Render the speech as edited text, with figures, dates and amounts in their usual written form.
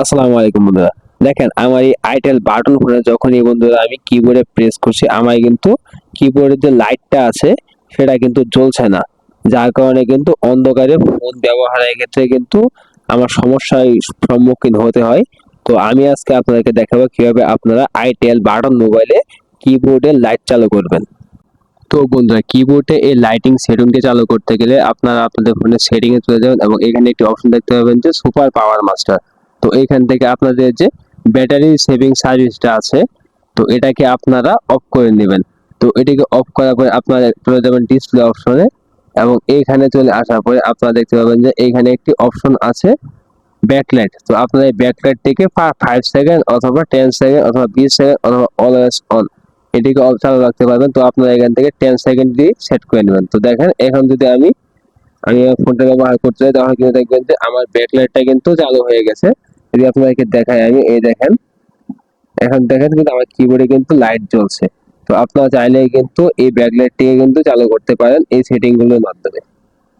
আসসালামু আলাইকুম বন্ধুরা। দেখেন আমার এই আইটেল বাটন ফোনে যখনই বন্ধুরা আমি কিবোর্ডে প্রেস করছি আমার কিন্তু কিবোর্ডের যে লাইটটা আছে সেটা কিন্তু জ্বলছে না। যার কারণে কিন্তু অন্ধকারে ফোন ব্যবহারের ক্ষেত্রে কিন্তু আমার সমস্যার সম্মুখীন হতে হয়। তো আমি আজকে আপনাদেরকে দেখাবো কিভাবে আপনারা আইটেল বাটন মোবাইলে কিবোর্ডে লাইট চালু করবেন। তো বন্ধুরা কিবোর্ডে এই লাইটিং সেটিংটা চালু করতে গেলে আপনারা আপনাদের ফোনের সেটিং এ চলে যাবেন এবং এখানে একটি অপশন দেখতে পাবেন যে সুপার পাওয়ার মাস্টার। তো এইখান থেকে আপনাদের যে ব্যাটারি সেভিং সার্ভিসটা আছে তো এটাকে আপনারা অফ করে নেবেন। তো এটাকে অফ করার পরে আপনারা চলে যাবেন ডিসপ্লে অপশনে এবং এইখানে চলে আসার পরে আপনারা দেখতে পাবেন যে এইখানে একটি অপশন আছে ব্যাকলাইট। তো আপনারা এই ব্যাকলাইটটিকে 5 সেকেন্ড অথবা 10 সেকেন্ড অথবা 20 সেকেন্ড অথবা অলওয়েজ অন এটিকে অফ চালু রাখতে পারবেন। তো আপনারা এখান থেকে 10 সেকেন্ড দিয়ে সেট করে নেবেন। তো দেখেন এখন যদি আমি আমার ফোনটা ব্যবহার করতে চাই তাহলে কিন্তু দেখবেন যে আমার ব্যাকলাইটটা কিন্তু চালু হয়ে গেছে। যদি আপনাদেরকে দেখাই আমি এই দেখেন, এখন দেখেন কিন্তু আমার কিবোর্ডে কিন্তু লাইট জ্বলছে। তো আপনারা চাইলেই কিন্তু এই ব্যাকলাইটটিকে কিন্তু চালু করতে পারেন এই সেটিং গুলোর মাধ্যমে।